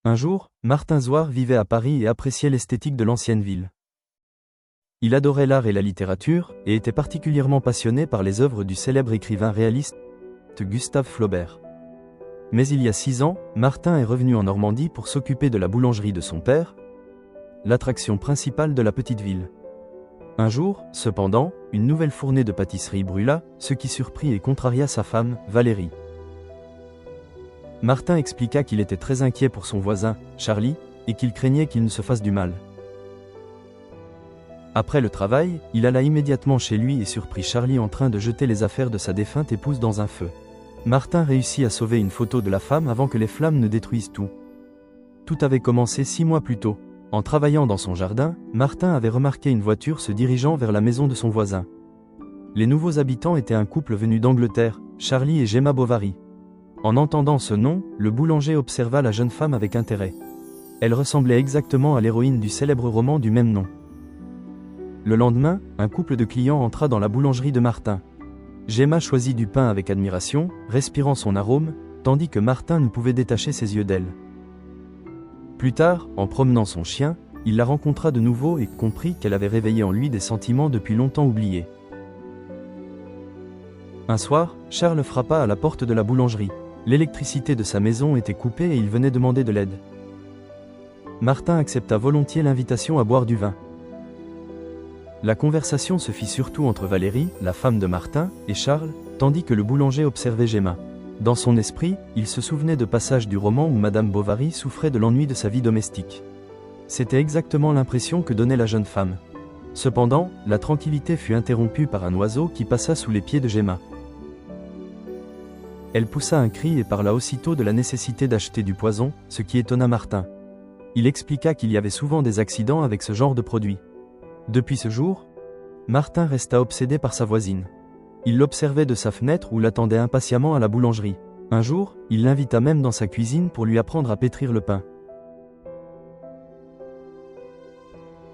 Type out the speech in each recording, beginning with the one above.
Un jour, Martin Zouar vivait à Paris et appréciait l'esthétique de l'ancienne ville. Il adorait l'art et la littérature, et était particulièrement passionné par les œuvres du célèbre écrivain réaliste Gustave Flaubert. Mais il y a 6 ans, Martin est revenu en Normandie pour s'occuper de la boulangerie de son père, l'attraction principale de la petite ville. Un jour, cependant, une nouvelle fournée de pâtisserie brûla, ce qui surprit et contraria sa femme, Valérie. Martin expliqua qu'il était très inquiet pour son voisin, Charlie, et qu'il craignait qu'il ne se fasse du mal. Après le travail, il alla immédiatement chez lui et surprit Charlie en train de jeter les affaires de sa défunte épouse dans un feu. Martin réussit à sauver une photo de la femme avant que les flammes ne détruisent tout. Tout avait commencé 6 mois plus tôt. En travaillant dans son jardin, Martin avait remarqué une voiture se dirigeant vers la maison de son voisin. Les nouveaux habitants étaient un couple venu d'Angleterre, Charlie et Gemma Bovary. En entendant ce nom, le boulanger observa la jeune femme avec intérêt. Elle ressemblait exactement à l'héroïne du célèbre roman du même nom. Le lendemain, un couple de clients entra dans la boulangerie de Martin. Gemma choisit du pain avec admiration, respirant son arôme, tandis que Martin ne pouvait détacher ses yeux d'elle. Plus tard, en promenant son chien, il la rencontra de nouveau et comprit qu'elle avait réveillé en lui des sentiments depuis longtemps oubliés. Un soir, Charles frappa à la porte de la boulangerie. L'électricité de sa maison était coupée et il venait demander de l'aide. Martin accepta volontiers l'invitation à boire du vin. La conversation se fit surtout entre Valérie, la femme de Martin, et Charles, tandis que le boulanger observait Gemma. Dans son esprit, il se souvenait de passages du roman où Madame Bovary souffrait de l'ennui de sa vie domestique. C'était exactement l'impression que donnait la jeune femme. Cependant, la tranquillité fut interrompue par un oiseau qui passa sous les pieds de Gemma. Elle poussa un cri et parla aussitôt de la nécessité d'acheter du poison, ce qui étonna Martin. Il expliqua qu'il y avait souvent des accidents avec ce genre de produit. Depuis ce jour, Martin resta obsédé par sa voisine. Il l'observait de sa fenêtre ou l'attendait impatiemment à la boulangerie. Un jour, il l'invita même dans sa cuisine pour lui apprendre à pétrir le pain.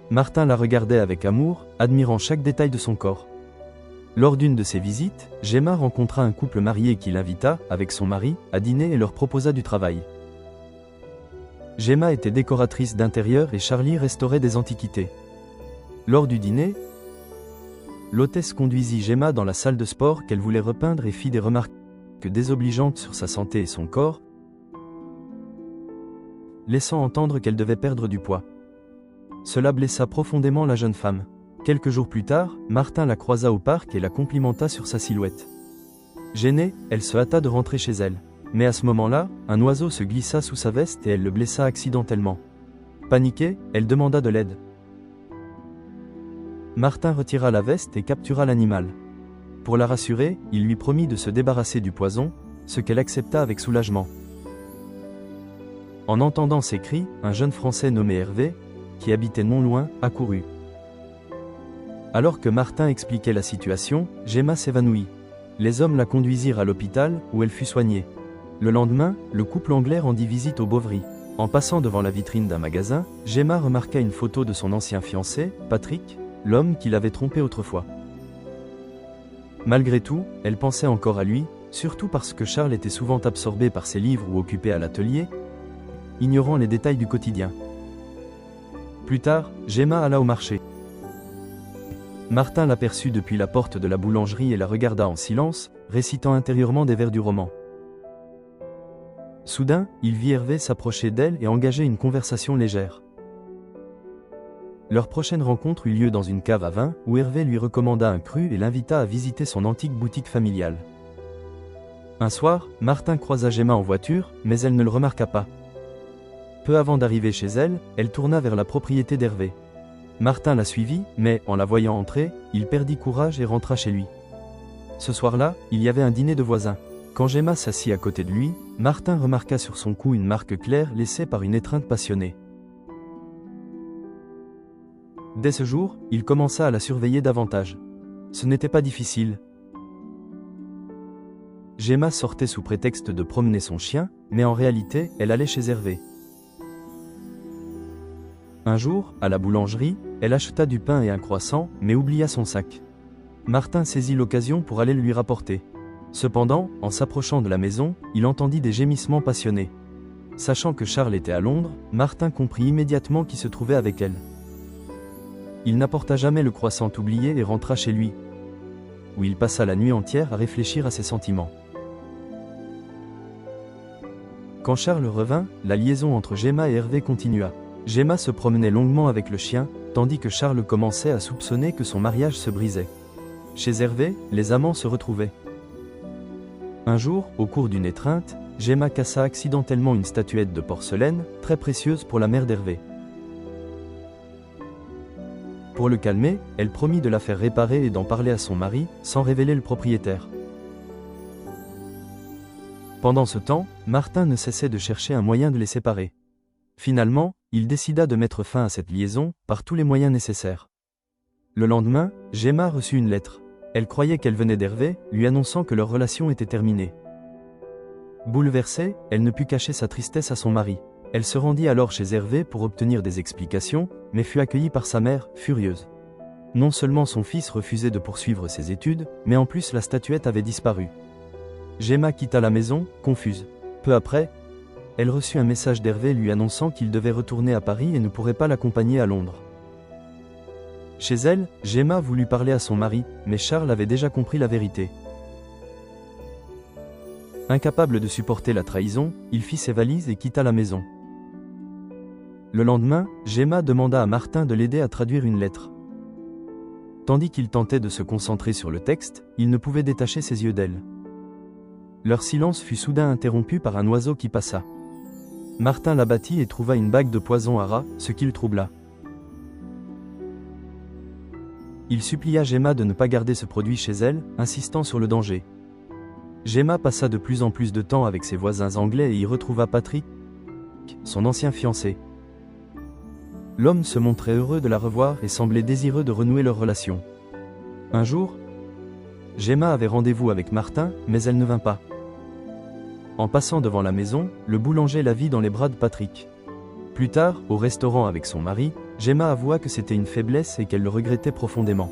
Martin la regardait avec amour, admirant chaque détail de son corps. Lors d'une de ses visites, Gemma rencontra un couple marié qui l'invita, avec son mari, à dîner et leur proposa du travail. Gemma était décoratrice d'intérieur et Charlie restaurait des antiquités. Lors du dîner, l'hôtesse conduisit Gemma dans la salle de sport qu'elle voulait repeindre et fit des remarques désobligeantes sur sa santé et son corps, laissant entendre qu'elle devait perdre du poids. Cela blessa profondément la jeune femme. Quelques jours plus tard, Martin la croisa au parc et la complimenta sur sa silhouette. Gênée, elle se hâta de rentrer chez elle. Mais à ce moment-là, un oiseau se glissa sous sa veste et elle le blessa accidentellement. Paniquée, elle demanda de l'aide. Martin retira la veste et captura l'animal. Pour la rassurer, il lui promit de se débarrasser du poison, ce qu'elle accepta avec soulagement. En entendant ces cris, un jeune Français nommé Hervé, qui habitait non loin, accourut. Alors que Martin expliquait la situation, Gemma s'évanouit. Les hommes la conduisirent à l'hôpital, où elle fut soignée. Le lendemain, le couple anglais rendit visite aux Bovary. En passant devant la vitrine d'un magasin, Gemma remarqua une photo de son ancien fiancé, Patrick, l'homme qui l'avait trompée autrefois. Malgré tout, elle pensait encore à lui, surtout parce que Charles était souvent absorbé par ses livres ou occupé à l'atelier, ignorant les détails du quotidien. Plus tard, Gemma alla au marché. Martin l'aperçut depuis la porte de la boulangerie et la regarda en silence, récitant intérieurement des vers du roman. Soudain, il vit Hervé s'approcher d'elle et engager une conversation légère. Leur prochaine rencontre eut lieu dans une cave à vin, où Hervé lui recommanda un cru et l'invita à visiter son antique boutique familiale. Un soir, Martin croisa Gemma en voiture, mais elle ne le remarqua pas. Peu avant d'arriver chez elle, elle tourna vers la propriété d'Hervé. Martin la suivit, mais, en la voyant entrer, il perdit courage et rentra chez lui. Ce soir-là, il y avait un dîner de voisins. Quand Gemma s'assit à côté de lui, Martin remarqua sur son cou une marque claire laissée par une étreinte passionnée. Dès ce jour, il commença à la surveiller davantage. Ce n'était pas difficile. Gemma sortait sous prétexte de promener son chien, mais en réalité, elle allait chez Hervé. Un jour, à la boulangerie, elle acheta du pain et un croissant, mais oublia son sac. Martin saisit l'occasion pour aller le lui rapporter. Cependant, en s'approchant de la maison, il entendit des gémissements passionnés. Sachant que Charles était à Londres, Martin comprit immédiatement qui se trouvait avec elle. Il n'apporta jamais le croissant oublié et rentra chez lui, où il passa la nuit entière à réfléchir à ses sentiments. Quand Charles revint, la liaison entre Gemma et Hervé continua. Gemma se promenait longuement avec le chien, tandis que Charles commençait à soupçonner que son mariage se brisait. Chez Hervé, les amants se retrouvaient. Un jour, au cours d'une étreinte, Gemma cassa accidentellement une statuette de porcelaine, très précieuse pour la mère d'Hervé. Pour le calmer, elle promit de la faire réparer et d'en parler à son mari, sans révéler le propriétaire. Pendant ce temps, Martin ne cessait de chercher un moyen de les séparer. Finalement, il décida de mettre fin à cette liaison, par tous les moyens nécessaires. Le lendemain, Gemma reçut une lettre. Elle croyait qu'elle venait d'Hervé, lui annonçant que leur relation était terminée. Bouleversée, elle ne put cacher sa tristesse à son mari. Elle se rendit alors chez Hervé pour obtenir des explications, mais fut accueillie par sa mère, furieuse. Non seulement son fils refusait de poursuivre ses études, mais en plus la statuette avait disparu. Gemma quitta la maison, confuse. Peu après, elle reçut un message d'Hervé lui annonçant qu'il devait retourner à Paris et ne pourrait pas l'accompagner à Londres. Chez elle, Gemma voulut parler à son mari, mais Charles avait déjà compris la vérité. Incapable de supporter la trahison, il fit ses valises et quitta la maison. Le lendemain, Gemma demanda à Martin de l'aider à traduire une lettre. Tandis qu'il tentait de se concentrer sur le texte, il ne pouvait détacher ses yeux d'elle. Leur silence fut soudain interrompu par un oiseau qui passa. Martin l'abattit et trouva une bague de poison à rat, ce qui le troubla. Il supplia Gemma de ne pas garder ce produit chez elle, insistant sur le danger. Gemma passa de plus en plus de temps avec ses voisins anglais et y retrouva Patrick, son ancien fiancé. L'homme se montrait heureux de la revoir et semblait désireux de renouer leur relation. Un jour, Gemma avait rendez-vous avec Martin, mais elle ne vint pas. En passant devant la maison, le boulanger la vit dans les bras de Patrick. Plus tard, au restaurant avec son mari, Gemma avoua que c'était une faiblesse et qu'elle le regrettait profondément.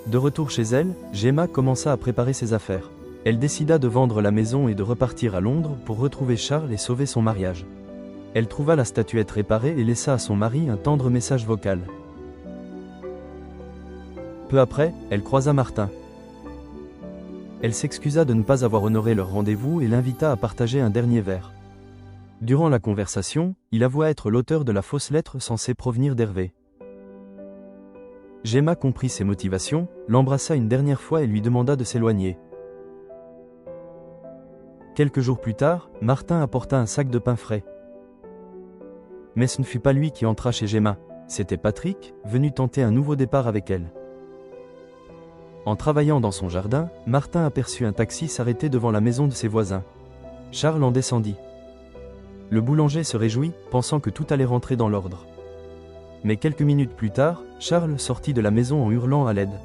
De retour chez elle, Gemma commença à préparer ses affaires. Elle décida de vendre la maison et de repartir à Londres pour retrouver Charles et sauver son mariage. Elle trouva la statuette réparée et laissa à son mari un tendre message vocal. Peu après, elle croisa Martin. Elle s'excusa de ne pas avoir honoré leur rendez-vous et l'invita à partager un dernier verre. Durant la conversation, il avoua être l'auteur de la fausse lettre censée provenir d'Hervé. Gemma comprit ses motivations, l'embrassa une dernière fois et lui demanda de s'éloigner. Quelques jours plus tard, Martin apporta un sac de pain frais. Mais ce ne fut pas lui qui entra chez Gemma, c'était Patrick, venu tenter un nouveau départ avec elle. En travaillant dans son jardin, Martin aperçut un taxi s'arrêter devant la maison de ses voisins. Charles en descendit. Le boulanger se réjouit, pensant que tout allait rentrer dans l'ordre. Mais quelques minutes plus tard, Charles sortit de la maison en hurlant à l'aide.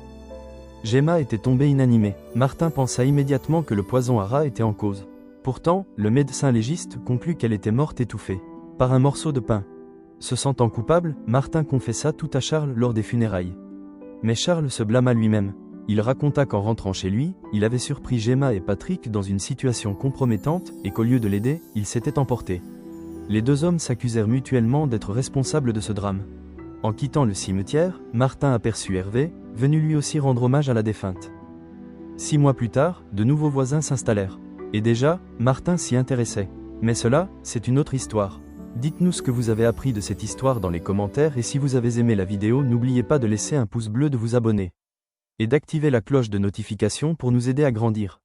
Gemma était tombée inanimée. Martin pensa immédiatement que le poison à rat était en cause. Pourtant, le médecin légiste conclut qu'elle était morte étouffée par un morceau de pain. Se sentant coupable, Martin confessa tout à Charles lors des funérailles. Mais Charles se blâma lui-même. Il raconta qu'en rentrant chez lui, il avait surpris Gemma et Patrick dans une situation compromettante et qu'au lieu de l'aider, il s'était emporté. Les deux hommes s'accusèrent mutuellement d'être responsables de ce drame. En quittant le cimetière, Martin aperçut Hervé, venu lui aussi rendre hommage à la défunte. 6 mois plus tard, de nouveaux voisins s'installèrent. Et déjà, Martin s'y intéressait. Mais cela, c'est une autre histoire. Dites-nous ce que vous avez appris de cette histoire dans les commentaires et si vous avez aimé la vidéo, n'oubliez pas de laisser un pouce bleu, de vous abonner et d'activer la cloche de notification pour nous aider à grandir.